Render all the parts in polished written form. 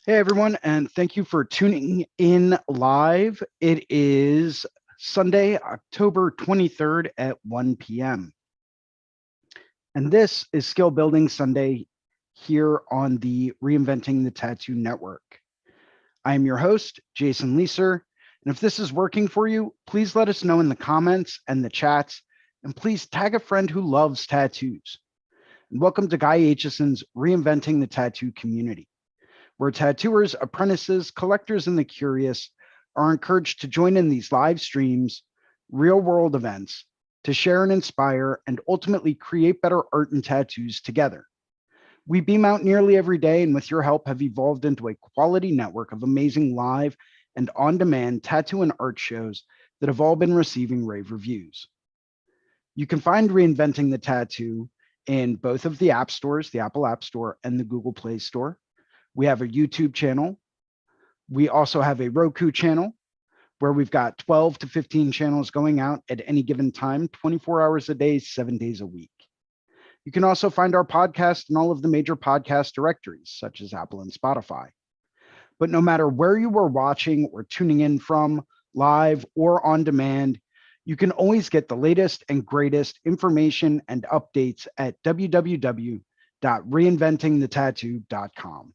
Hey everyone, and thank you for tuning in live. It is Sunday, October 23rd at 1 p.m. And this is Skill Building Sunday here on the Reinventing the Tattoo Network. I am your host, Jason Leeser. And if this is working for you, please let us know in the comments and the chats. And please tag a friend who loves tattoos. And welcome to Guy Aitchison's Reinventing the Tattoo community, where tattooers, apprentices, collectors, and the curious are encouraged to join in these live streams, real world events, to share and inspire and ultimately create better art and tattoos together. We beam out nearly every day, and with your help have evolved into a quality network of amazing live and on-demand tattoo and art shows that have all been receiving rave reviews. You can find Reinventing the Tattoo in both of the app stores, the Apple App Store and the Google Play Store. We have a YouTube channel. We also have a Roku channel where we've got 12 to 15 channels going out at any given time, 24 hours a day, 7 days a week. You can also find our podcast in all of the major podcast directories, such as Apple and Spotify. But no matter where you are watching or tuning in from, live or on demand, you can always get the latest and greatest information and updates at www.reinventingthetattoo.com.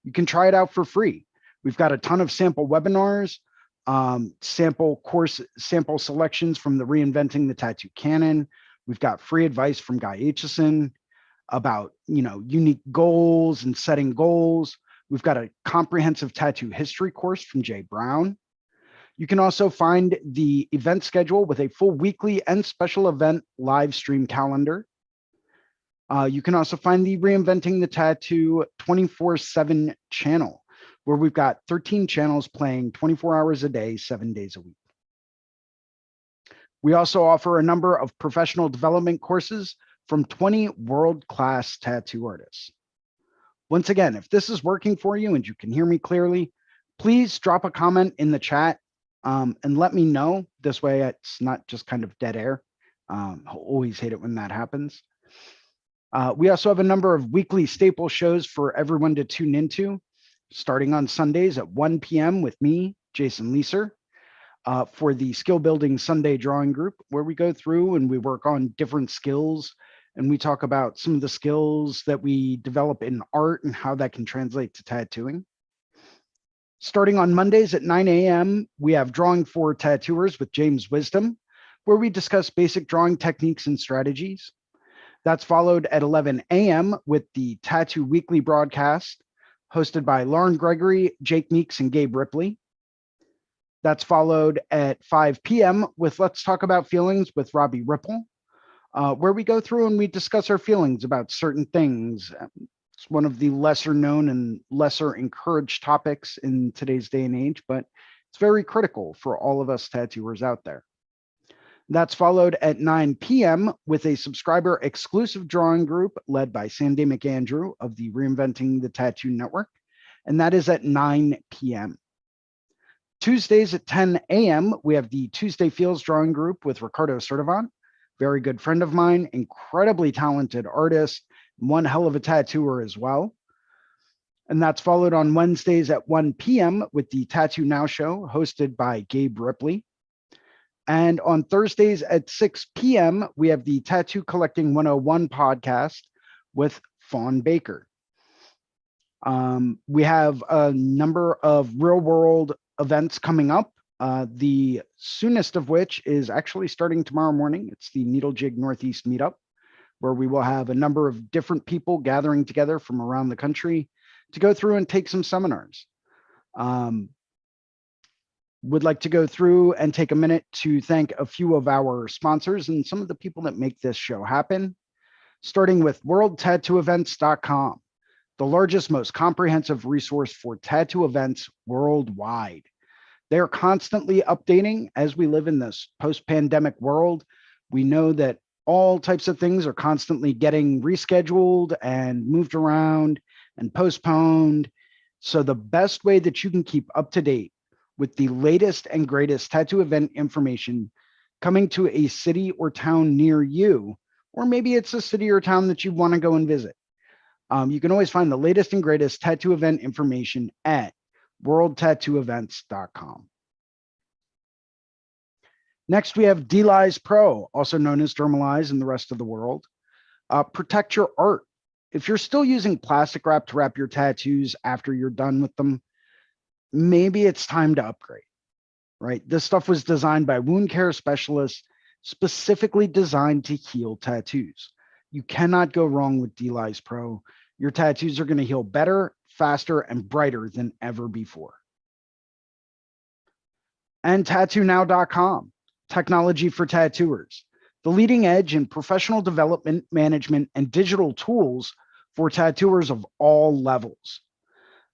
You can try it out for free. We've got a ton of sample webinars, sample selections from the Reinventing the Tattoo canon. We've got free advice from Guy Aitchison about, unique goals and setting goals. We've got a comprehensive tattoo history course from Jay Brown. You can also find the event schedule with a full weekly and special event live stream calendar. You can also find the Reinventing the Tattoo 24/7 channel, where we've got 13 channels playing 24 hours a day, 7 days a week. We also offer a number of professional development courses from 20 world-class tattoo artists. Once again, if this is working for you and you can hear me clearly, please drop a comment in the chat and let me know. This way it's not just kind of dead air. I always hate it when that happens. We also have a number of weekly staple shows for everyone to tune into, starting on Sundays at 1 p.m. with me, Jason Leeser, for the Skill Building Sunday Drawing Group, where we go through and we work on different skills, and we talk about some of the skills that we develop in art and how that can translate to tattooing. Starting on Mondays at 9 a.m., we have Drawing for Tattooers with James Wisdom, where we discuss basic drawing techniques and strategies. That's followed at 11 a.m. with the Tattoo Weekly broadcast, hosted by Lauren Gregory, Jake Meeks, and Gabe Ripley. That's followed at 5 p.m. with Let's Talk About Feelings with Robbie Ripple, where we go through and we discuss our feelings about certain things. It's one of the lesser known and lesser encouraged topics in today's day and age, but it's very critical for all of us tattooers out there. That's followed at 9 p.m. with a subscriber exclusive drawing group led by Sandy McAndrew of the Reinventing the Tattoo Network, and that is at 9 p.m. Tuesdays at 10 a.m., we have the Tuesday Feels drawing group with Ricardo Sertivant, very good friend of mine, incredibly talented artist, one hell of a tattooer as well. And that's followed on Wednesdays at 1 p.m. with the Tattoo Now show hosted by Gabe Ripley. And on Thursdays at 6 p.m., we have the Tattoo Collecting 101 podcast with Fawn Baker. We have a number of real world events coming up. The soonest of which is actually starting tomorrow morning. It's the Needle Jig Northeast meetup, where we will have a number of different people gathering together from around the country to go through and take some seminars. Would like to go through and take a minute to thank a few of our sponsors and some of the people that make this show happen, starting with worldtattooevents.com, the largest, most comprehensive resource for tattoo events worldwide. They are constantly updating as we live in this post-pandemic world. We know that all types of things are constantly getting rescheduled and moved around and postponed. So the best way that you can keep up to date with the latest and greatest tattoo event information coming to a city or town near you, or maybe it's a city or town that you want to go and visit, You can always find the latest and greatest tattoo event information at worldtattooevents.com. Next, we have D-Lies Pro, also known as Dermalize in the rest of the world. Protect your art. If you're still using plastic wrap to wrap your tattoos after you're done with them, maybe it's time to upgrade, right? This stuff was designed by wound care specialists, specifically designed to heal tattoos. You cannot go wrong with D-Lies Pro. Your tattoos are going to heal better, faster, and brighter than ever before. And TattooNow.com, technology for tattooers, the leading edge in professional development, management, and digital tools for tattooers of all levels.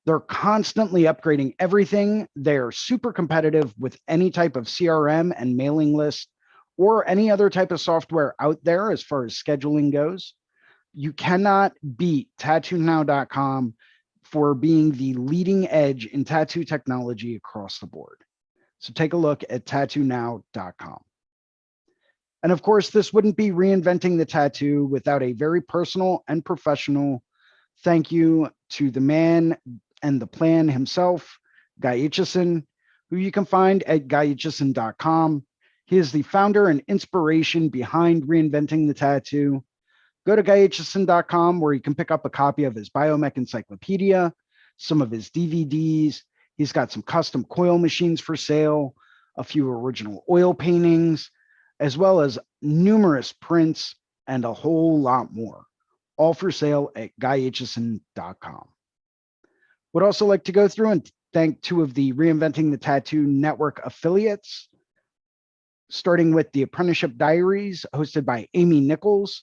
They're constantly upgrading everything. They're super competitive with any type of CRM and mailing list or any other type of software out there as far as scheduling goes. You cannot beat TattooNow.com for being the leading edge in tattoo technology across the board. So take a look at TattooNow.com. And of course, this wouldn't be Reinventing the Tattoo without a very personal and professional thank you to the man and the plan himself, Guy Aitchison, who you can find at guyaitchison.com. He is the founder and inspiration behind Reinventing the Tattoo. Go to guyaitchison.com where you can pick up a copy of his Biomech Encyclopedia, some of his DVDs. He's got some custom coil machines for sale, a few original oil paintings, as well as numerous prints and a whole lot more, all for sale at guyaitchison.com. Would also like to go through and thank two of the Reinventing the Tattoo Network affiliates, starting with the Apprenticeship Diaries, hosted by Amy Nichols.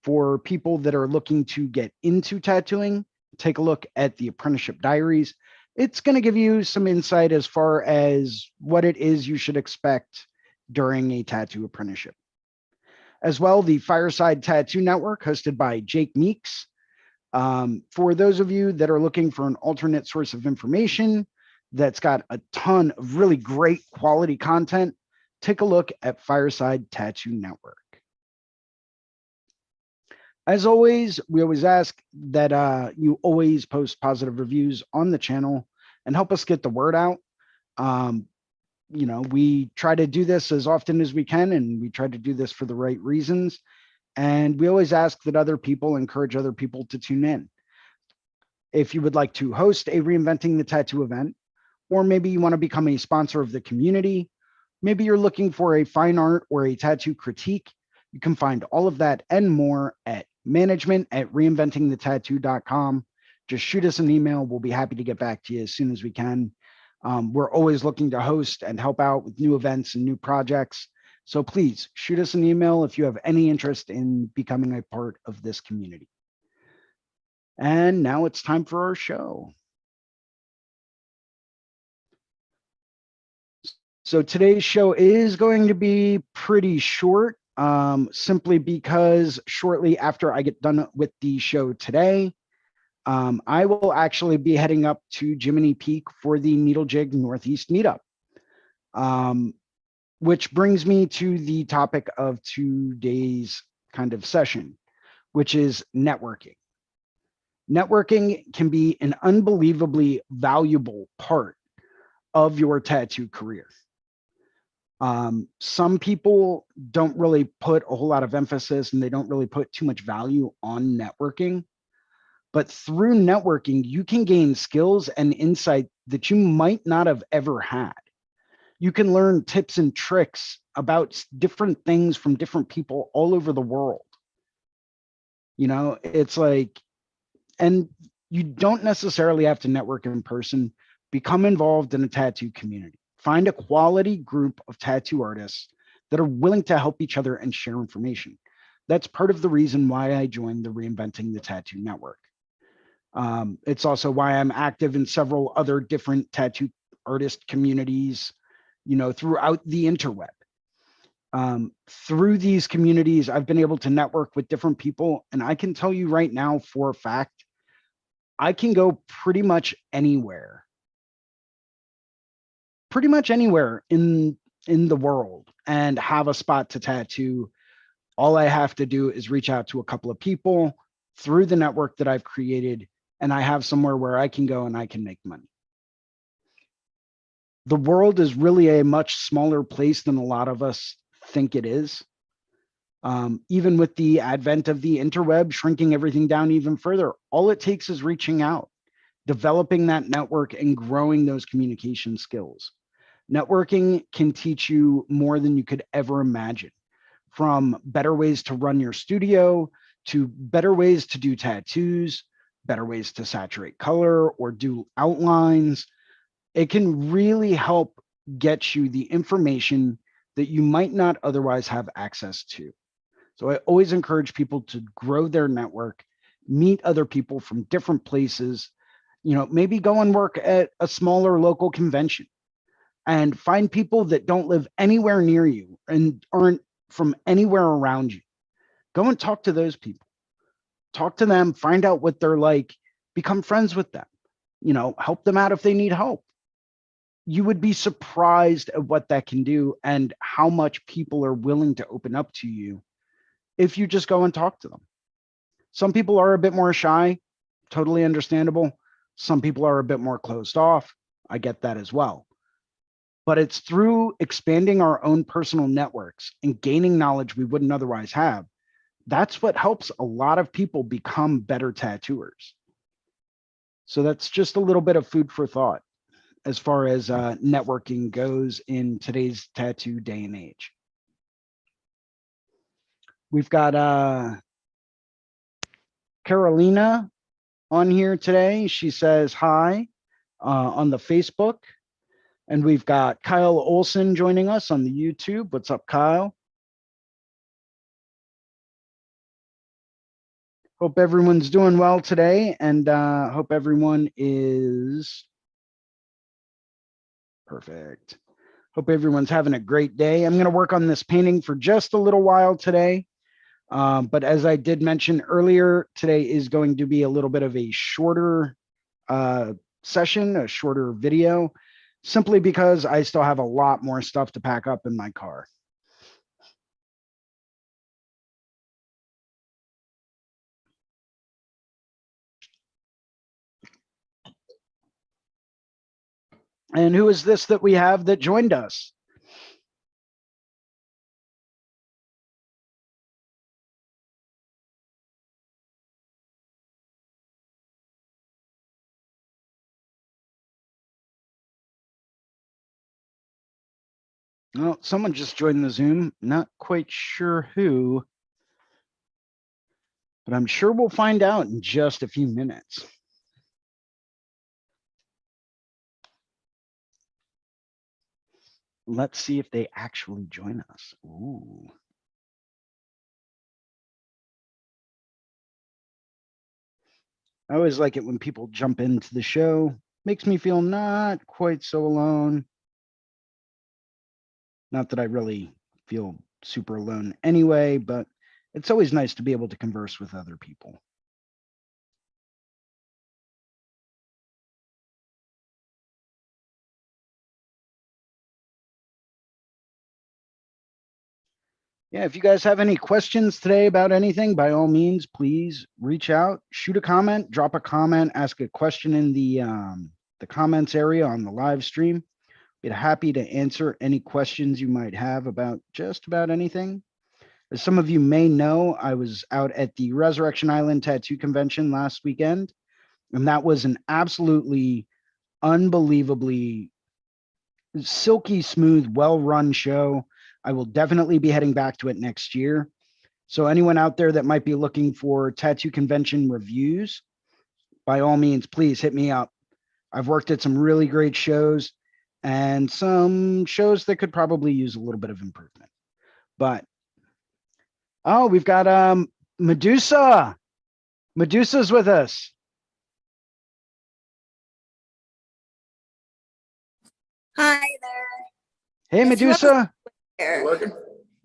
For people that are looking to get into tattooing, take a look at the Apprenticeship Diaries. It's going to give you some insight as far as what it is you should expect during a tattoo apprenticeship. As well, the Fireside Tattoo Network, hosted by Jake Meeks. For those of you that are looking for an alternate source of information that's got a ton of really great quality content, take a look at Fireside Tattoo Network. As always, we always ask that you always post positive reviews on the channel and help us get the word out. We try to do this as often as we can, and we try to do this for the right reasons. And we always ask that other people encourage other people to tune in. If you would like to host a Reinventing the Tattoo event, or maybe you want to become a sponsor of the community, maybe you're looking for a fine art or a tattoo critique, you can find all of that and more at management@reinventingthetattoo.com. Just shoot us an email. We'll be happy to get back to you as soon as we can. We're always looking to host and help out with new events and new projects. So please shoot us an email if you have any interest in becoming a part of this community. And now it's time for our show. So today's show is going to be pretty short, simply because shortly after I get done with the show today, I will actually be heading up to Jiminy Peak for the Needle Jig Northeast meetup, which brings me to the topic of today's kind of session, which is networking. Networking can be an unbelievably valuable part of your tattoo career. Some people don't really put a whole lot of emphasis and they don't really put too much value on networking. But through networking, you can gain skills and insight that you might not have ever had. You can learn tips and tricks about different things from different people all over the world. It's like, and you don't necessarily have to network in person. Become involved in a tattoo community. Find a quality group of tattoo artists that are willing to help each other and share information. That's part of the reason why I joined the Reinventing the Tattoo Network. It's also why I'm active in several other different tattoo artist communities, throughout the interweb. Through these communities, I've been able to network with different people. And I can tell you right now for a fact, I can go pretty much anywhere in the world and have a spot to tattoo. All I have to do is reach out to a couple of people, through the network that I've created, and I have somewhere where I can go and I can make money. The world is really a much smaller place than a lot of us think it is. Even with the advent of the interweb, shrinking everything down even further, all it takes is reaching out, developing that network, and growing those communication skills. Networking can teach you more than you could ever imagine, from better ways to run your studio, to better ways to do tattoos, better ways to saturate color or do outlines. It can really help get you the information that you might not otherwise have access to. So I always encourage people to grow their network, meet other people from different places, maybe go and work at a smaller local convention and find people that don't live anywhere near you and aren't from anywhere around you. Go and talk to those people. Talk to them, find out what they're like, become friends with them, help them out if they need help. You would be surprised at what that can do and how much people are willing to open up to you if you just go and talk to them. Some people are a bit more shy, totally understandable. Some people are a bit more closed off. I get that as well. But it's through expanding our own personal networks and gaining knowledge we wouldn't otherwise have. That's what helps a lot of people become better tattooers. So that's just a little bit of food for thought as far as networking goes in today's tattoo day and age. We've got Carolina on here today. She says hi on the Facebook. And we've got Kyle Olson joining us on the YouTube. What's up, Kyle? Hope everyone's doing well today, and hope everyone is perfect. Hope everyone's having a great day. I'm going to work on this painting for just a little while today. But as I did mention earlier, today is going to be a little bit of a shorter session, a shorter video, simply because I still have a lot more stuff to pack up in my car. And who is this that we have that joined us? Well, someone just joined the Zoom. Not quite sure who, but I'm sure we'll find out in just a few minutes. Let's see if they actually join us. Ooh. I always like it when people jump into the show. Makes me feel not quite so alone. Not that I really feel super alone anyway, but it's always nice to be able to converse with other people. Yeah, if you guys have any questions today about anything, by all means, please reach out, shoot a comment, drop a comment, ask a question in the comments area on the live stream. Be happy to answer any questions you might have about just about anything. As some of you may know, I was out at the Resurrection Island Tattoo Convention last weekend, and that was an absolutely unbelievably silky smooth, well-run show. I will definitely be heading back to it next year. So anyone out there that might be looking for tattoo convention reviews, by all means, please hit me up. I've worked at some really great shows and some shows that could probably use a little bit of improvement. But, oh, we've got Medusa. Medusa's with us. Hi there. Hey, Medusa. Working?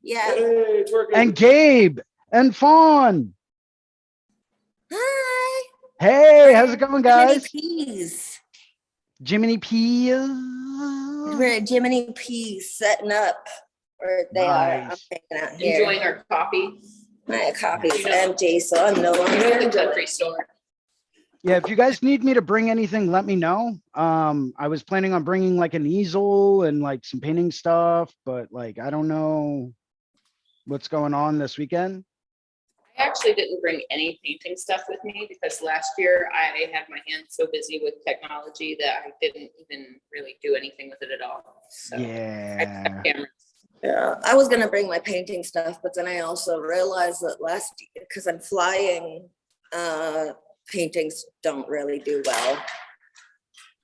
Yeah. Hey, it's working. And Gabe and Fawn. Hi. Hey, how's it going, guys? Jiminy Peas. Jiminy Peas. We're at Jiminy Peas setting up where they are. I'm Nice. hanging out here. Enjoying our coffee. My copy's empty, so I'm no longer in the country store. Yeah, if you guys need me to bring anything, let me know. I was planning on bringing like an easel and like some painting stuff, but like, I don't know what's going on this weekend. I actually didn't bring any painting stuff with me because last year I had my hands so busy with technology that I didn't even really do anything with it at all. So Yeah. Yeah, I was gonna bring my painting stuff, but then I also realized that because I'm flying, paintings don't really do well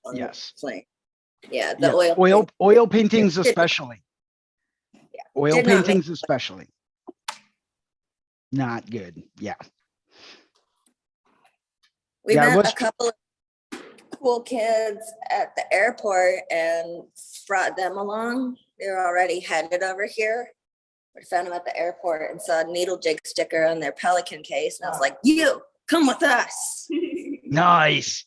on the Yes. plane. Yeah, the Yeah. Oil paintings especially. Yeah. Oil Did not make- paintings especially. Not good. Yeah. We Yeah, I met was- a couple of cool kids at the airport and brought them along. They were already headed over here. We found them at the airport and saw a needle jig sticker on their Pelican case. And I was like, you come with us. Nice.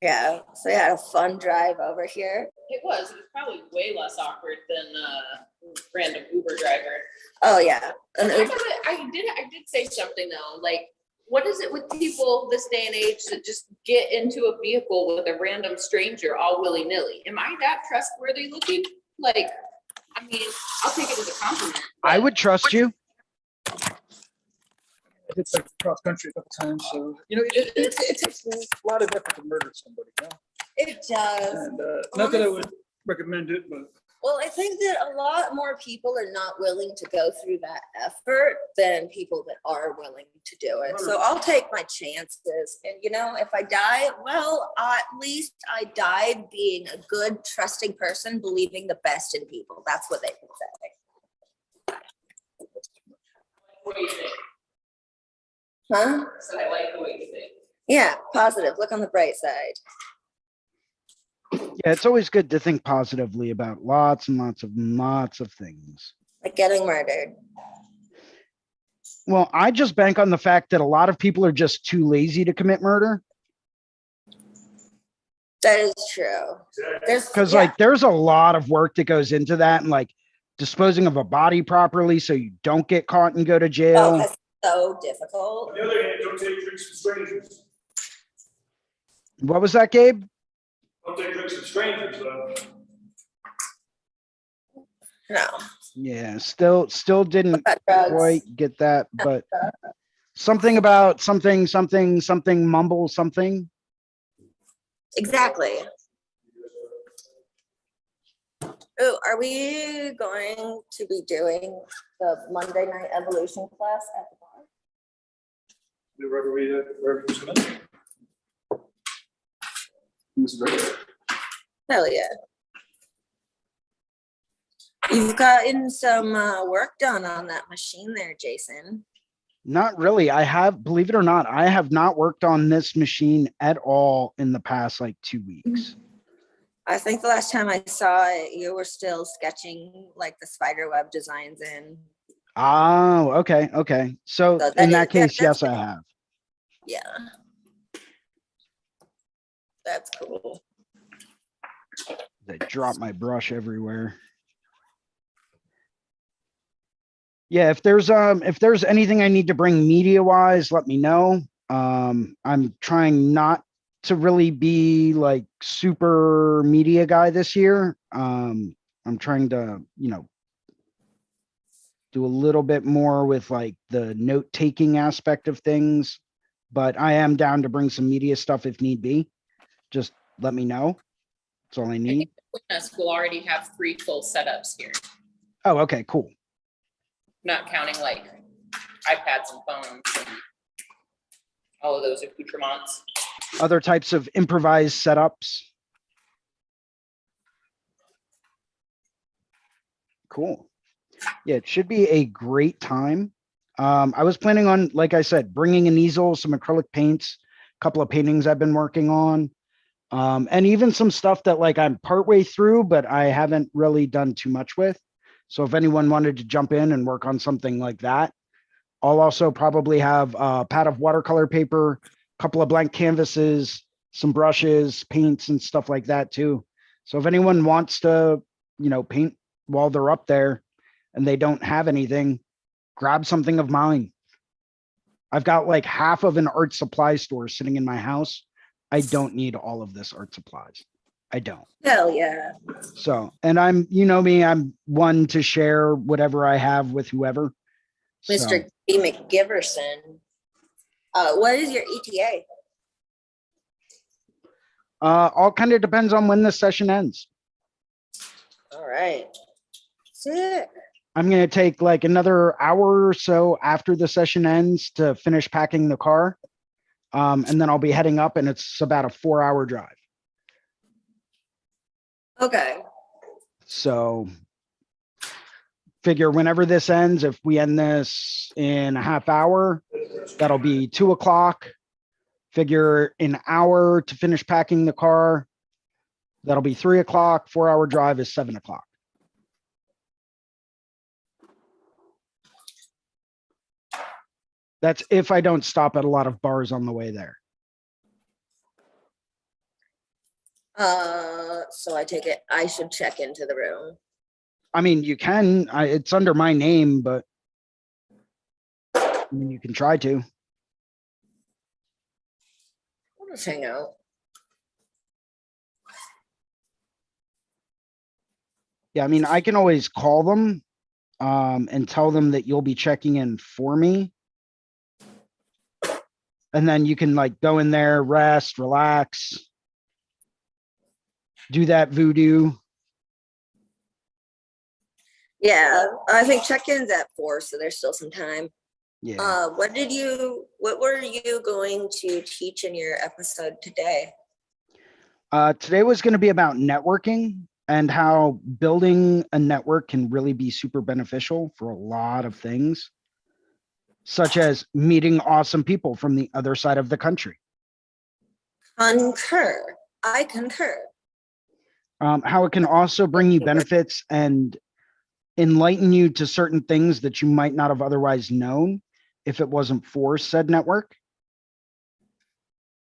Yeah. So we had a fun drive over here. It was probably way less awkward than a random Uber driver. Oh yeah. And I did say something though, like, what is it with people this day and age that just get into a vehicle with a random stranger all willy-nilly? Am I that trustworthy looking? Like, I mean, I'll take it as a compliment. I would trust you. I did like cross country a couple times, so it takes a lot of effort to murder somebody. You know? it does. And not that I would recommend it, but Well, I think that a lot more people are not willing to go through that effort than people that are willing to do it. So I'll take my chances. And if I die, well, at least I died being a good, trusting person, believing the best in people. That's what they can say. What do you think? Huh? So I like the way you think. Yeah, positive. Look on the bright side. Yeah, it's always good to think positively about lots and lots of things. Like getting murdered. Well, I just bank on the fact that a lot of people are just too lazy to commit murder. That is true. Because like there's a lot of work that goes into that and like disposing of a body properly so you don't get caught and go to jail. that's so difficult. On the other hand, don't take drinks from strangers. What was that, Gabe? Don't take drinks from strangers, though. No. Yeah, still didn't What about drugs? quite get that, but something about something mumble something. Exactly. Oh, are we going to be doing the Monday night evolution class at the bar? wherever we submit. This is great. Hell yeah. You've gotten some work done on that machine there, Jason. Not really. I have, believe it or not, I have not worked on this machine at all in the past like 2 weeks. I think the last time I saw it, you were still sketching like the spider web designs in. Oh, okay. Okay. So So in that that is- case, that's- yes, I have. Yeah. That's cool. I drop my brush everywhere. Yeah, if there's anything I need to bring media wise, let me know. I'm trying not to really be like super media guy this year. I'm trying to, do a little bit more with like the note taking aspect of things, but I am down to bring some media stuff if need be. Just let me know. That's all I need. Us will already have 3 full setups here, Oh, okay, cool. not counting like iPads and phones and all of those accoutrements. Other types of improvised setups. Cool. Yeah, it should be a great time. I was planning on, like I said, bringing an easel, some acrylic paints, a couple of paintings I've been working on, and even some stuff that like I'm partway through, but I haven't really done too much with. So if anyone wanted to jump in and work on something like that, I'll also probably have a pad of watercolor paper, a couple of blank canvases, some brushes, paints and stuff like that too. So if anyone wants to, paint while they're up there and they don't have anything, grab something of mine. I've got like half of an art supply store sitting in my house. I don't need all of this art supplies. I don't. Hell yeah. So, and I'm, you know me, I'm one to share whatever I have with whoever. So, Mr. G. McGiverson. What is your ETA? all kind of depends on when the session ends. All right. Sick. I'm going to take like another hour or so after the session ends to finish packing the car. And then I'll be heading up, and it's about a 4-hour drive. Okay. So figure whenever this ends, if we end this in a half hour, that'll be 2 o'clock. Figure an hour to finish packing the car. That'll be 3 o'clock. 4-hour drive is 7 o'clock. That's if I don't stop at a lot of bars on the way there. So I take it I should check into the room. I mean, you can, it's under my name, but I mean, you can try to. We'll just hang out. Yeah, I mean, I can always call them and tell them that you'll be checking in for me. And then you can like go in there, rest, relax, do that voodoo. Yeah, I think check-in's at 4, so there's still some time. Yeah. What were you going to teach in your episode today? Today was going to be about networking and how building a network can really be super beneficial for a lot of things, such as meeting awesome people from the other side of the country. Concur. I concur. How it can also bring you benefits and enlighten you to certain things that you might not have otherwise known if it wasn't for said network.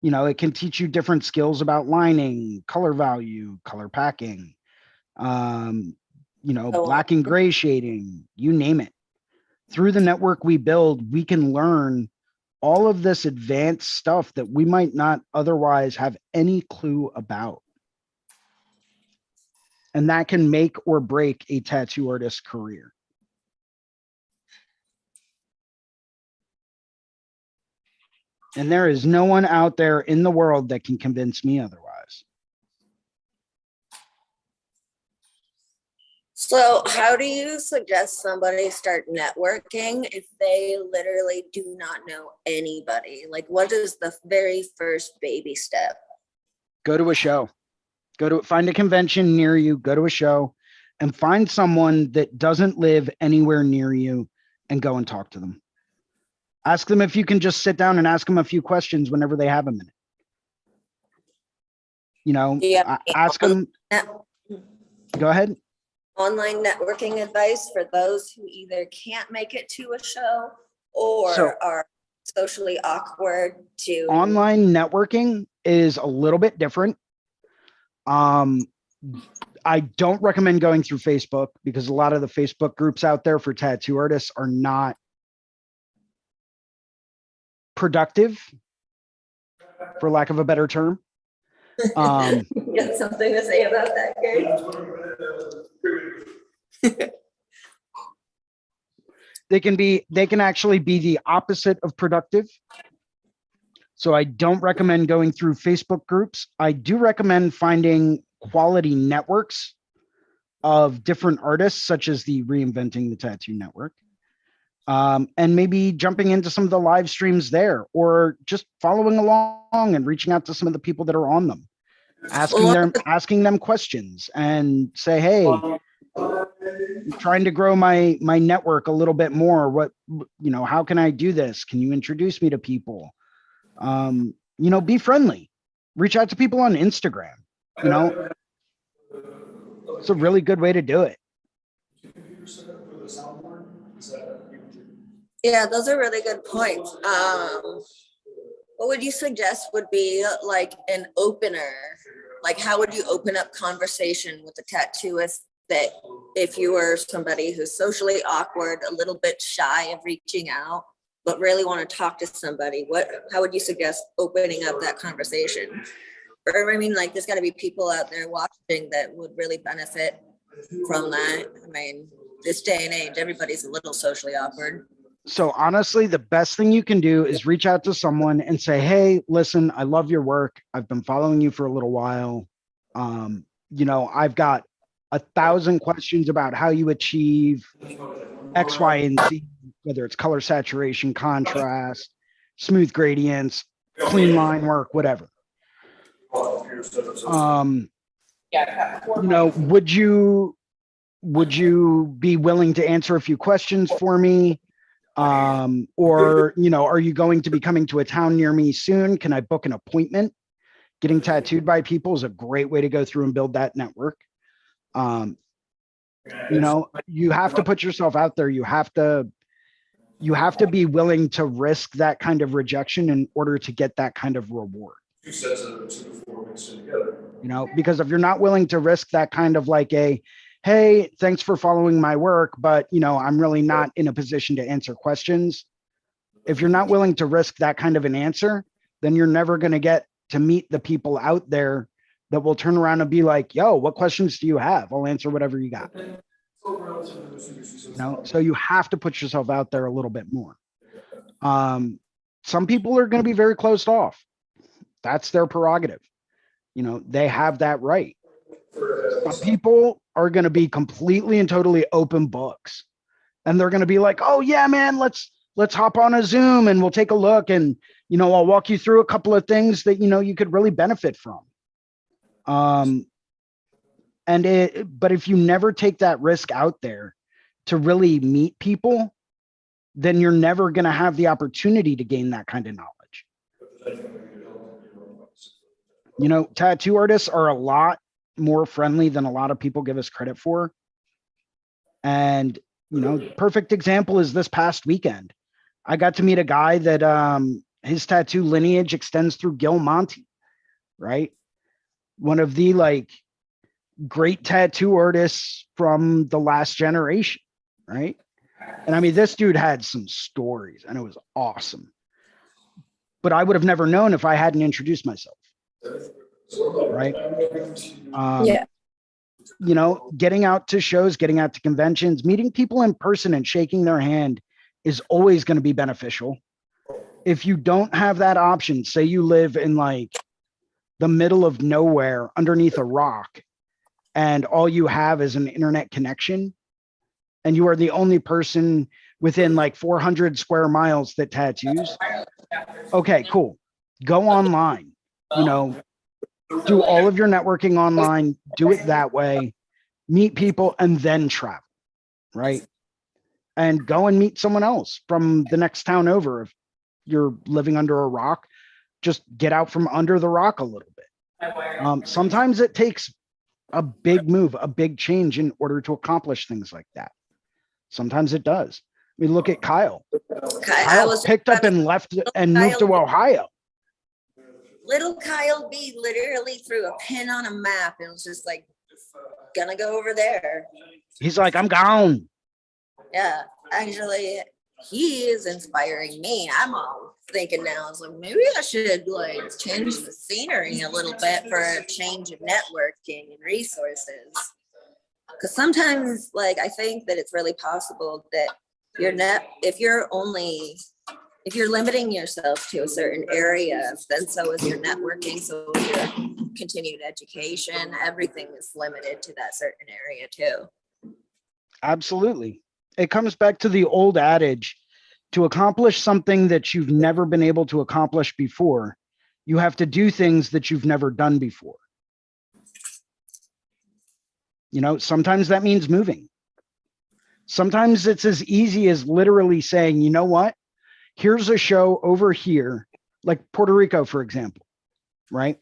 You know, it can teach you different skills about lining, color value, color packing, you know, black and gray shading, you name it. Through the network we build, we can learn all of this advanced stuff that we might not otherwise have any clue about. And that can make or break a tattoo artist's career. And there is no one out there in the world that can convince me otherwise. So how do you suggest somebody start networking if they literally do not know anybody? Like, what is the very first baby step? Go to a show. Find a convention near you, go to a show, and find someone that doesn't live anywhere near you and go and talk to them. Ask them if you can just sit down and ask them a few questions whenever they have a minute. You know, ask them. Go ahead. Online networking advice for those who either can't make it to a show or are socially awkward to. Online networking is a little bit different. I don't recommend going through Facebook because a lot of the Facebook groups out there for tattoo artists are not productive, for lack of a better term. You got something to say about that, Gary? They can actually be the opposite of productive. So I don't recommend going through Facebook groups. I do recommend finding quality networks of different artists, such as the Reinventing the Tattoo Network. And maybe jumping into some of the live streams there, or just following along and reaching out to some of the people that are on them, asking them questions and say, hey, I'm trying to grow my network a little bit more. What, you know, how can I do this? Can you introduce me to people? You know, be friendly, reach out to people on Instagram, you know, it's a really good way to do it. Yeah, those are really good points. What would you suggest would be like an opener? Like, how would you open up conversation with a tattooist that if you were somebody who's socially awkward, a little bit shy of reaching out, but really want to talk to somebody, how would you suggest opening up that conversation? Or, I mean, like, there's got to be people out there watching that would really benefit from that. I mean, this day and age, everybody's a little socially awkward. So honestly, the best thing you can do is reach out to someone and say, hey, listen, I love your work. I've been following you for a little while. You know, I've got 1,000 questions about how you achieve X, Y, and Z, whether it's color saturation, contrast, smooth gradients, clean line work, whatever. You know, would you be willing to answer a few questions for me? Or, you know, are you going to be coming to a town near me soon? Can I book an appointment? Getting tattooed by people is a great way to go through and build that network. You know, you have to put yourself out there. You have to be willing to risk that kind of rejection in order to get that kind of reward. You know, because if you're not willing to risk that kind of like hey, thanks for following my work, but you know, I'm really not in a position to answer questions. If you're not willing to risk that kind of an answer, then you're never going to get to meet the people out there that will turn around and be like, yo, what questions do you have? I'll answer whatever you got. You know, so you have to put yourself out there a little bit more. Some people are going to be very closed off. That's their prerogative. You know, they have that right. Some people are going to be completely and totally open books, and they're going to be like, oh yeah, man, let's hop on a Zoom and we'll take a look. And, you know, I'll walk you through a couple of things that, you know, you could really benefit from. But if you never take that risk out there to really meet people, then you're never going to have the opportunity to gain that kind of knowledge. You know, tattoo artists are a lot more friendly than a lot of people give us credit for. And, you know, perfect example is this past weekend. I got to meet a guy that his tattoo lineage extends through Gil Monty, right? One of the like great tattoo artists from the last generation, right? And I mean, this dude had some stories and it was awesome. But I would have never known if I hadn't introduced myself. Right. Yeah. You know, getting out to shows, getting out to conventions, meeting people in person and shaking their hand is always going to be beneficial. If you don't have that option, say you live in like the middle of nowhere underneath a rock and all you have is an internet connection and you are the only person within like 400 square miles that tattoos. Okay, cool. Go online, you know, do all of your networking online, do it that way, meet people, and then travel, right? And go and meet someone else from the next town over. If you're living under a rock, just get out from under the rock a little bit. Sometimes it takes a big move, a big change in order to accomplish things like that. Sometimes it does. I mean, look at Kyle. Kyle picked up and left and moved to Ohio. Little Kyle B literally threw a pin on a map and was just like, gonna go over there. He's like, I'm gone. Yeah, actually, he is inspiring me. I'm all thinking now, I was like, maybe I should like change the scenery a little bit for a change of networking and resources. Because sometimes, like, I think that it's really possible that if you're limiting yourself to a certain area, then so is your networking, so is your continued education. Everything is limited to that certain area too. Absolutely. It comes back to the old adage, to accomplish something that you've never been able to accomplish before, you have to do things that you've never done before. You know, sometimes that means moving. Sometimes it's as easy as literally saying, you know what? Here's a show over here, like Puerto Rico, for example, right?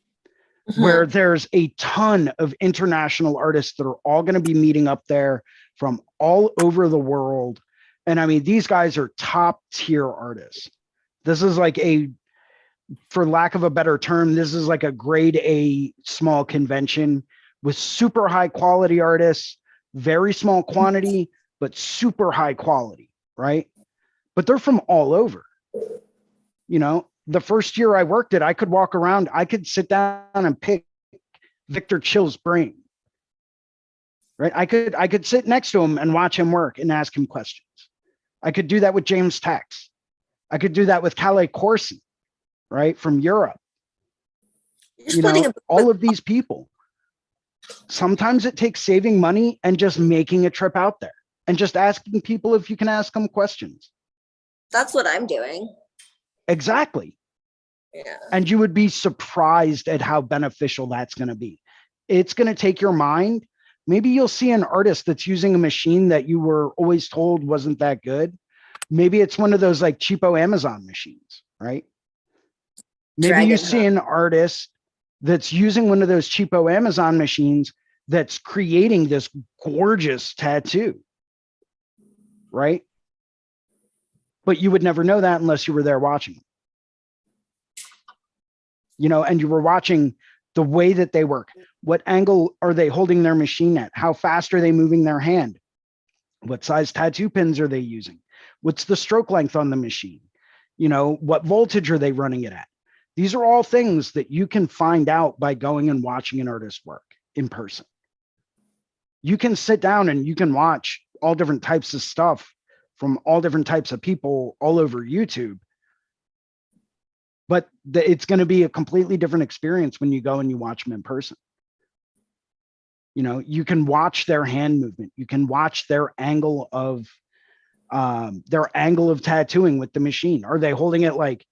Mm-hmm. Where there's a ton of international artists that are all going to be meeting up there from all over the world. And I mean, these guys are top tier artists. This is like for lack of a better term, this is like a grade A small convention with super high quality artists, very small quantity, but super high quality, right? But they're from all over. You know, the first year I worked it, I could walk around, I could sit down and pick Victor Chill's brain. Right? I could sit next to him and watch him work and ask him questions. I could do that with James Tex. I could do that with Calais Corsi, right? From Europe. You're splitting All of these people. Sometimes it takes saving money and just making a trip out there and just asking people if you can ask them questions. That's what I'm doing. Exactly. Yeah. And you would be surprised at how beneficial that's going to be. It's going to take your mind. Maybe you'll see an artist that's using a machine that you were always told wasn't that good. Maybe it's one of those like cheapo Amazon machines, right? Maybe you see an artist that's using one of those cheapo Amazon machines that's creating this gorgeous tattoo, right? But you would never know that unless you were there watching. And you were watching the way that they work. What angle are they holding their machine at? How fast are they moving their hand? What size tattoo pins are they using? What's the stroke length on the machine? What voltage are they running it at? These are all things that you can find out by going and watching an artist work in person. You can sit down and you can watch all different types of stuff from all different types of people all over YouTube. But it's going to be a completely different experience when you go and you watch them in person. You can watch their hand movement. You can watch their angle of tattooing with the machine. Are they holding it like,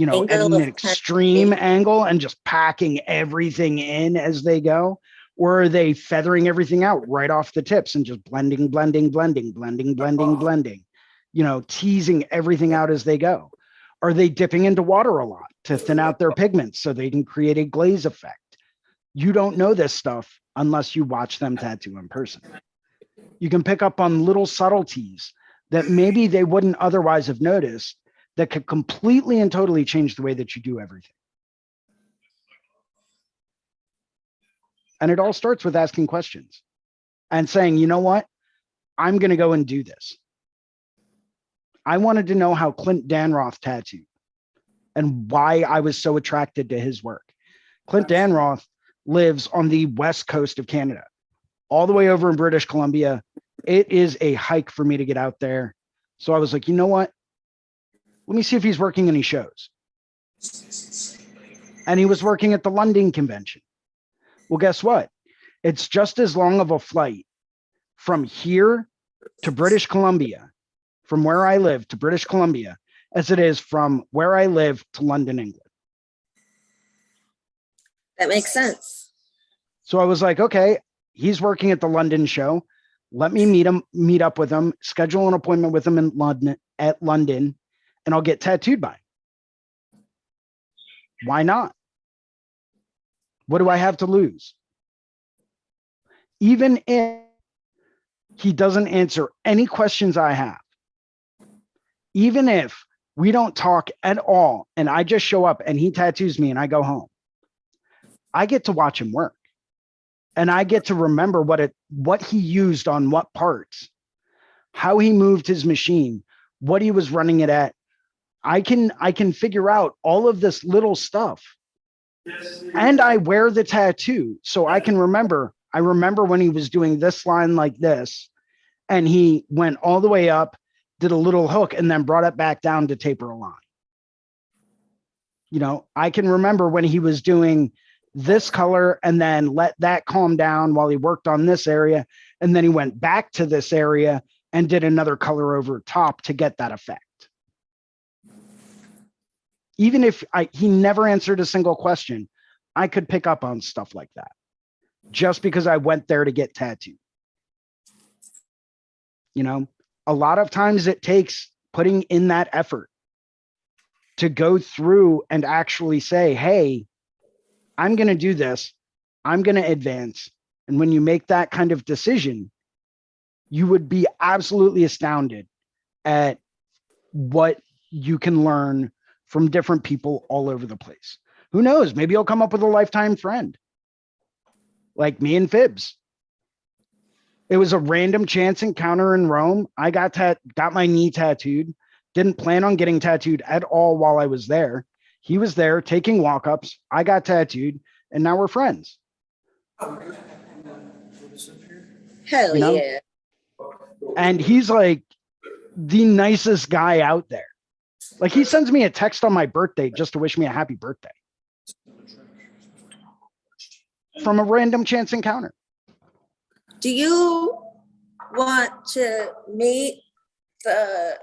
at an extreme angle and just packing everything in as they go? Or are they feathering everything out right off the tips and just blending, teasing everything out as they go? Are they dipping into water a lot to thin out their pigments so they can create a glaze effect? You don't know this stuff unless you watch them tattoo in person. You can pick up on little subtleties that maybe they wouldn't otherwise have noticed that could completely and totally change the way that you do everything. And it all starts with asking questions and saying, you know what? I'm going to go and do this. I wanted to know how Clint Danroth tattooed and why I was so attracted to his work. Clint Danroth lives on the west coast of Canada, all the way over in British Columbia. It is a hike for me to get out there. So I was like, you know what? Let me see if he's working any shows. And he was working at the London convention. Well, guess what? It's just as long of a flight from here to British Columbia, from where I live to British Columbia, as it is from where I live to London, England. That makes sense. So I was like, okay, he's working at the London show. Let me meet up with him, schedule an appointment with him in London, and I'll get tattooed by him. Why not? What do I have to lose? Even if he doesn't answer any questions I have, even if we don't talk at all and I just show up and he tattoos me and I go home, I get to watch him work. And I get to remember what he used on what parts, how he moved his machine, what he was running it at. I can figure out all of this little stuff. And I wear the tattoo so I can remember. I remember when he was doing this line like this, and he went all the way up, did a little hook, and then brought it back down to taper a line. I can remember when he was doing this color and then let that calm down while he worked on this area. And then he went back to this area and did another color over top to get that effect. Even if he never answered a single question, I could pick up on stuff like that just because I went there to get tattooed. A lot of times it takes putting in that effort to go through and actually say, hey, I'm going to do this. I'm going to advance. And when you make that kind of decision, you would be absolutely astounded at what you can learn from different people all over the place. Who knows? Maybe you'll come up with a lifetime friend like me and Fibs. It was a random chance encounter in Rome. I got my knee tattooed. Didn't plan on getting tattooed at all while I was there. He was there taking walk-ups. I got tattooed, and now we're friends. Hell You know? yeah. And he's like the nicest guy out there. Like, he sends me a text on my birthday just to wish me a happy birthday from a random chance encounter. Do you want to meet the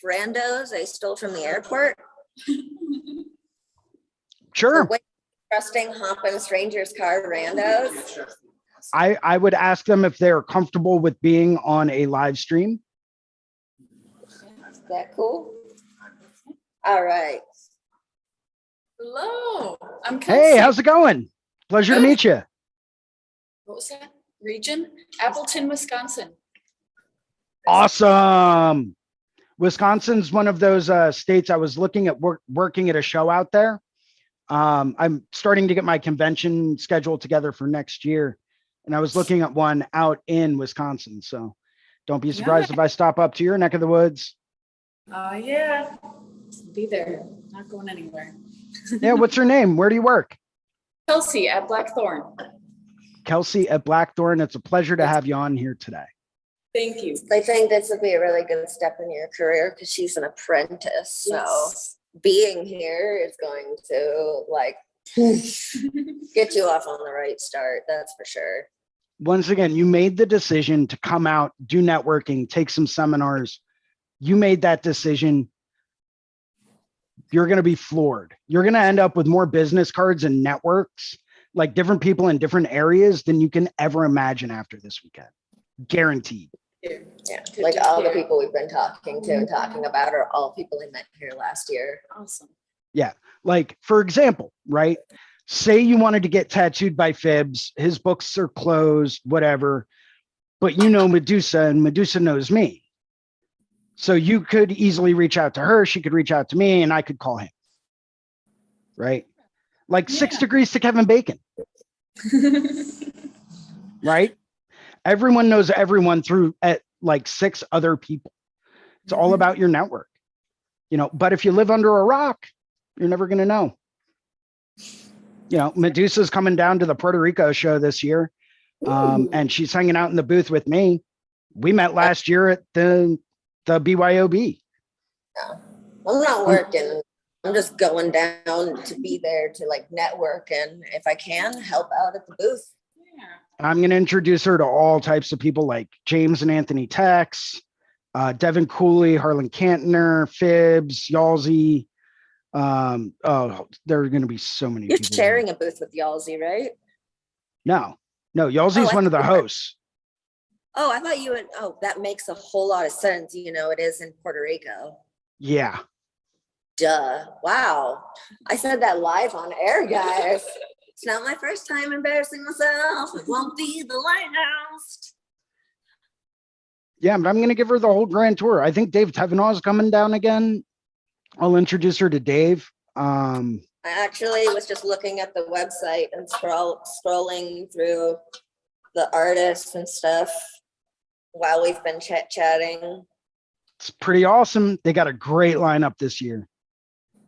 randos I stole from the airport? Sure. The way trusting hopping strangers' car randos? I would ask them if they're comfortable with being on a live stream. Is that cool? All right. Hello, I'm Hey, Kelsey. how's it going? Pleasure to Good. meet you. What was that? Region? Appleton, Wisconsin. Awesome. Wisconsin's one of those states I was looking at working at a show out there. I'm starting to get my convention schedule together for next year. And I was looking at one out in Wisconsin. So don't be surprised if I stop up to your neck of the woods. Oh, yeah. Be there. Not going anywhere. Yeah, what's your name? Where do you work? Kelsey at Blackthorn. Kelsey at Blackthorn. It's a pleasure to have you on here today. Thank you. I think this would be a really good step in your career because she's an apprentice. So Yes. being here is going to like get you off on the right start. That's for sure. Once again, you made the decision to come out, do networking, take some seminars. You made that decision. You're going to be floored. You're going to end up with more business cards and networks, like different people in different areas than you can ever imagine after this weekend. Guaranteed. Yeah. Good Like to all the hear. people we've been talking to and talking about are all people I met here last year. Awesome. Like, for example, right? Say you wanted to get tattooed by Phibbs, his books are closed, whatever, but you know Medusa and Medusa knows me. So you could easily reach out to her. She could reach out to me and I could call him. Right? Like 6 Yeah. degrees to Kevin Bacon, right? Everyone knows everyone through at like 6 other people. It's all about your network, you know, but if you live under a rock, you're never going to know. You know, Medusa's coming down to the Puerto Rico show this year. And she's hanging out in the booth with me. We met last year at the BYOB. I'm not working. I'm just going down to be there to like network and if I can help out at the booth. Yeah. I'm going to introduce her to all types of people like James and Anthony Tex, Devin Cooley, Harlan Cantner, Phibbs, Yalsey. Oh, there are going to be so many You're people. sharing a booth with Yalsey, right? No, Yalsey's Oh, one of the I- hosts. Oh, I thought you would. Oh, that makes a whole lot of sense. You know, it is in Puerto Rico. Yeah. Duh. Wow. I said that live on air, guys. It's not my first time embarrassing myself. It won't be the last. Yeah, but I'm going to give her the whole grand tour. I think Dave Tevenaugh's coming down again. I'll introduce her to Dave. I actually was just looking at the website and scrolling through the artists and stuff while we've been chatting. It's pretty awesome. They got a great lineup this year.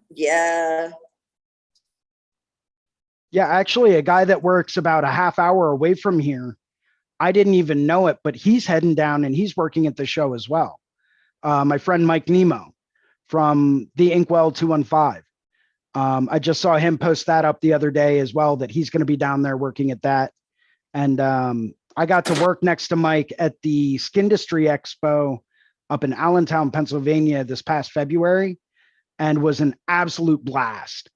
Yeah. Yeah, actually, a guy that works about a half hour away from here, I didn't even know it, but he's heading down and he's working at the show as well. My friend Mike Nemo from the Inkwell 215. I just saw him post that up the other day as well, that he's going to be down there working at that. And I got to work next to Mike at the Skindustry Expo up in Allentown, Pennsylvania this past February, and was an absolute blast.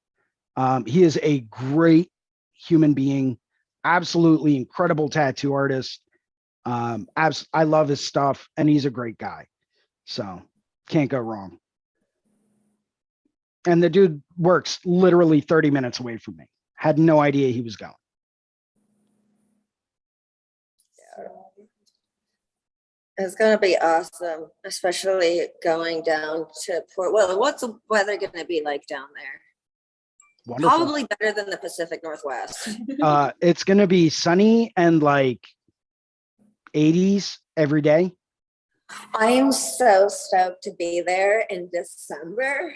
He is a great human being, absolutely incredible tattoo artist. I love his stuff and he's a great guy. So can't go wrong. And the dude works literally 30 minutes away from me. Had no idea he was going. It's gonna be awesome, especially going down to Port. Well, what's the weather gonna be like down there? Wonderful. Probably better than the Pacific Northwest. It's going to be sunny and like 80s every day. I am so stoked to be there in December.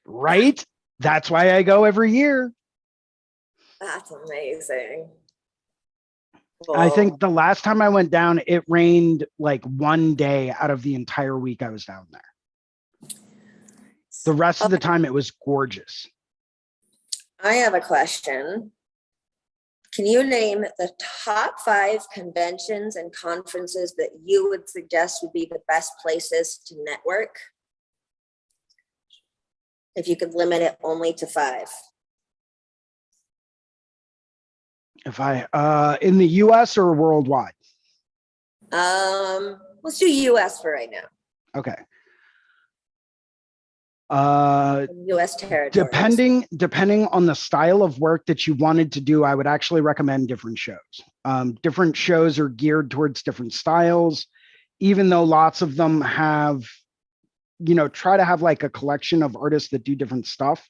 Right? That's why I go every year. That's amazing. I Cool. think the last time I went down, it rained like one day out of the entire week I was down there. The rest of the time it was gorgeous. I have a question. Can you name the top 5 conventions and conferences that you would suggest would be the best places to network? If you could limit it only to 5. If I in the US or worldwide? Let's do US for right now. Okay. US territories. Depending on the style of work that you wanted to do, I would actually recommend different shows. Different shows are geared towards different styles, even though lots of them have, try to have like a collection of artists that do different stuff.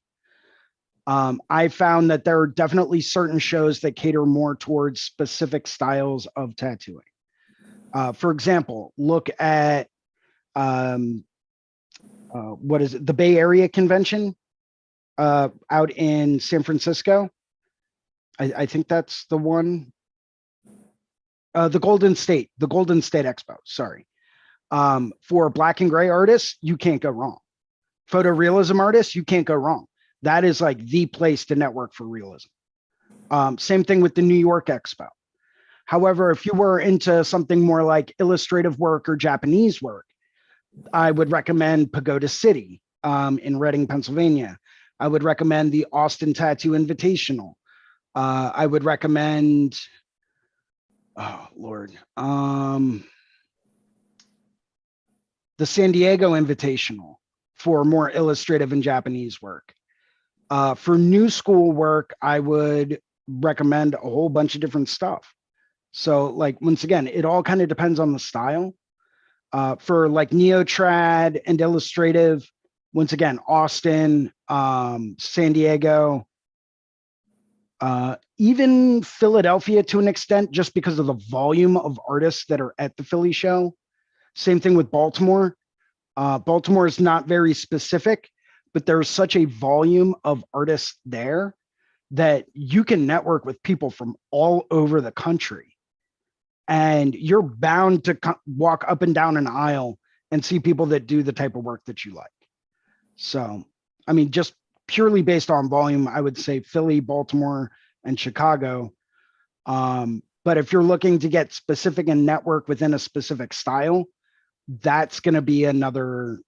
I found that there are definitely certain shows that cater more towards specific styles of tattooing. For example, look at what is it? The Bay Area Convention out in San Francisco. I think that's the one. The Golden State Expo. Sorry. For black and gray artists, you can't go wrong. Photorealism artists, you can't go wrong. That is like the place to network for realism. Same thing with the New York Expo. However, if you were into something more like illustrative work or Japanese work, I would recommend Pagoda City in Reading, Pennsylvania. I would recommend the Austin Tattoo Invitational. I would recommend, oh Lord, the San Diego Invitational for more illustrative and Japanese work. For new school work, I would recommend a whole bunch of different stuff. So like, once again, it all kind of depends on the style. For like neo-trad and illustrative, once again, Austin, San Diego, even Philadelphia to an extent, just because of the volume of artists that are at the Philly show. Same thing with Baltimore. Baltimore is not very specific, but there's such a volume of artists there that you can network with people from all over the country. And you're bound to walk up and down an aisle and see people that do the type of work that you like. So, I mean, just purely based on volume, I would say Philly, Baltimore, and Chicago. But if you're looking to get specific and network within a specific style, that's going to be another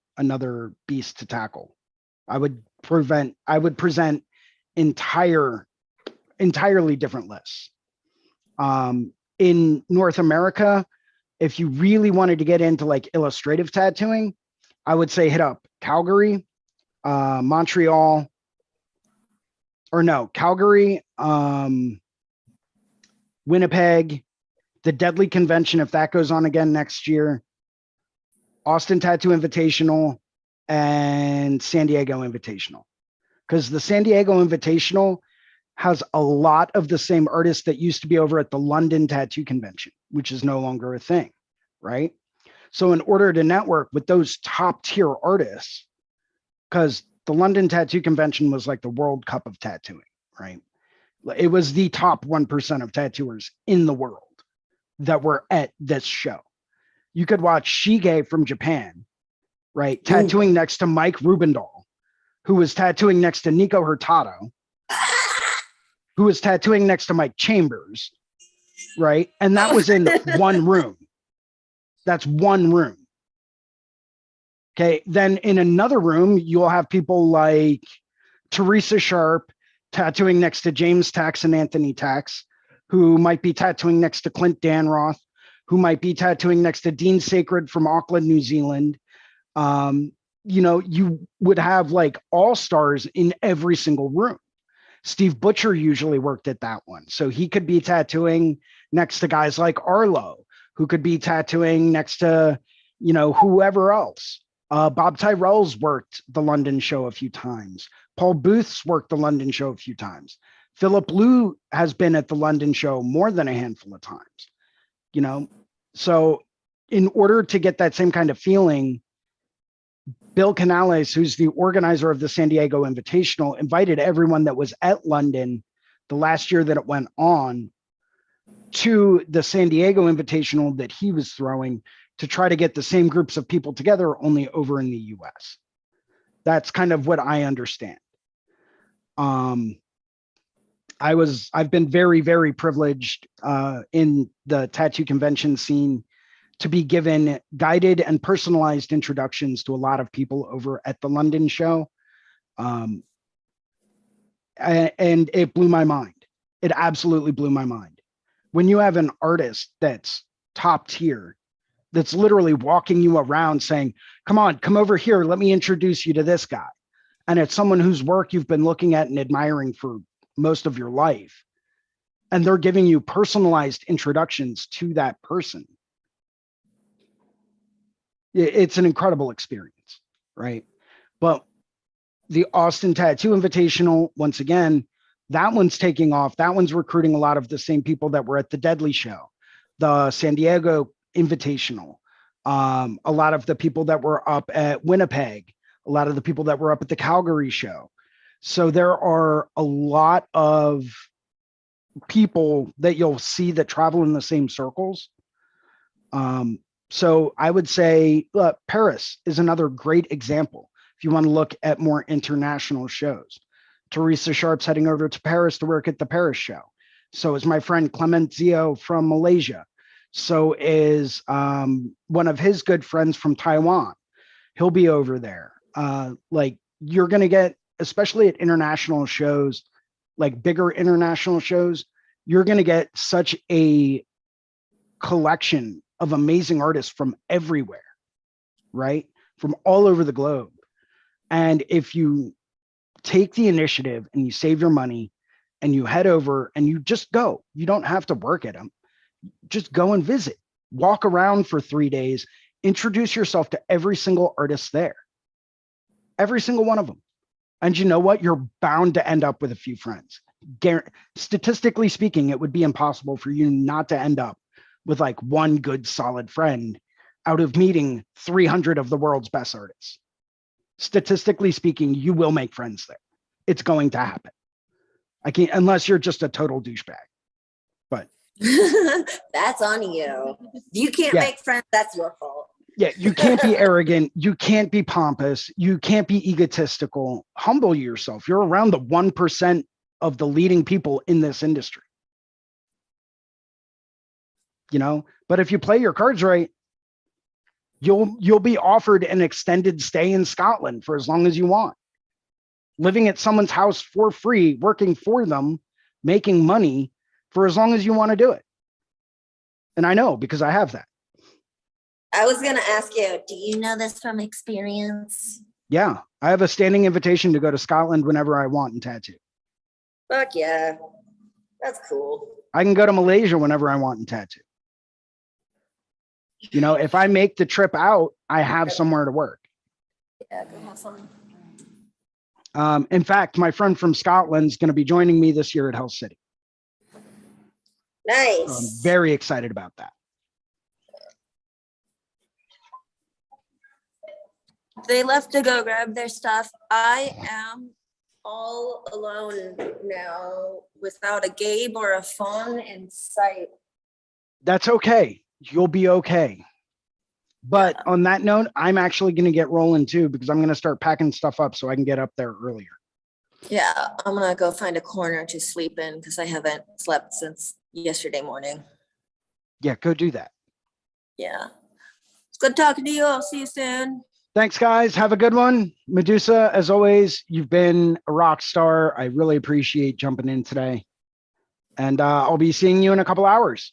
beast to tackle. I would present entirely different lists. In North America, if you really wanted to get into like illustrative tattooing, I would say hit up Calgary, Montreal, or no, Calgary, Winnipeg, the Deadly Convention, if that goes on again next year, Austin Tattoo Invitational, and San Diego Invitational. Because the San Diego Invitational has a lot of the same artists that used to be over at the London Tattoo Convention, which is no longer a thing, right? So in order to network with those top tier artists, because the London Tattoo Convention was like the World Cup of tattooing, right? It was the top 1% of tattooers in the world that were at this show. You could watch Shige from Japan, right? Tattooing next to Mike Rubendahl, who was tattooing next to Nico Hurtado, who was tattooing next to Mike Chambers, right? And that was in one room. That's one room. Okay. Then in another room, you'll have people like Teresa Sharp tattooing next to James Tax and Anthony Tax, who might be tattooing next to Clint Danroth, who might be tattooing next to Dean Sacred from Auckland, New Zealand. You would have like all-stars in every single room. Steve Butcher usually worked at that one. So he could be tattooing next to guys like Arlo, who could be tattooing next to, whoever else. Bob Tyrell's worked the London show a few times. Paul Booth's worked the London show a few times. Philip Liu has been at the London show more than a handful of times, So in order to get that same kind of feeling, Bill Canales, who's the organizer of the San Diego Invitational, invited everyone that was at London the last year that it went on to the San Diego Invitational that he was throwing to try to get the same groups of people together, only over in the US. That's kind of what I understand. I've been very, very privileged in the tattoo convention scene to be given guided and personalized introductions to a lot of people over at the London show. And it blew my mind. It absolutely blew my mind. When you have an artist that's top tier, that's literally walking you around saying, come on, come over here, let me introduce you to this guy. And it's someone whose work you've been looking at and admiring for most of your life. And they're giving you personalized introductions to that person. It's an incredible experience, right? But the Austin Tattoo Invitational, once again, that one's taking off. That one's recruiting a lot of the same people that were at the Deadly Show, the San Diego Invitational, a lot of the people that were up at Winnipeg, a lot of the people that were up at the Calgary show. So there are a lot of people that you'll see that travel in the same circles. So I would say Paris is another great example. If you want to look at more international shows, Teresa Sharp's heading over to Paris to work at the Paris show. So is my friend Clement Zio from Malaysia. So is one of his good friends from Taiwan. He'll be over there. Like you're going to get, especially at international shows, like bigger international shows, you're going to get such a collection of amazing artists from everywhere, right? From all over the globe. And if you take the initiative and you save your money and you head over and you just go, you don't have to work at them. Just go and visit, walk around for 3 days, introduce yourself to every single artist there, every single one of them. And you know what? You're bound to end up with a few friends. Statistically speaking, it would be impossible for you not to end up with like one good solid friend out of meeting 300 of the world's best artists. Statistically speaking, you will make friends there. It's going to happen. I can't, unless you're just a total douchebag. But that's on you. You can't Yeah. make friends. That's your fault. yeah, you can't be arrogant. You can't be pompous. You can't be egotistical. Humble yourself. You're around the 1% of the leading people in this industry. You know, but if you play your cards right, you'll be offered an extended stay in Scotland for as long as you want. Living at someone's house for free, working for them, making money for as long as you want to do it. And I know because I have that. I was going to ask you, do you know this from experience? Yeah, I have a standing invitation to go to Scotland whenever I want and tattoo. Fuck yeah. That's cool. I can go to Malaysia whenever I want and tattoo. You know, if I make the trip out, I have somewhere to work. Yeah, go have fun. In fact, my friend from Scotland is going to be joining me this year at Hell City. Nice. So I'm very excited about that. They left to go grab their stuff. I am all alone now without a Gabe or a phone in sight. That's okay. You'll be okay. But on that note, I'm actually going to get rolling too, because I'm going to start packing stuff up so I can get up there earlier. Yeah, I'm gonna go find a corner to sleep in because I haven't slept since yesterday morning. Yeah, go do that. Yeah. It's good talking to you. I'll see you soon. Thanks, guys. Have a good one. Medusa, as always, you've been a rock star. I really appreciate jumping in today. And I'll be seeing you in a couple hours.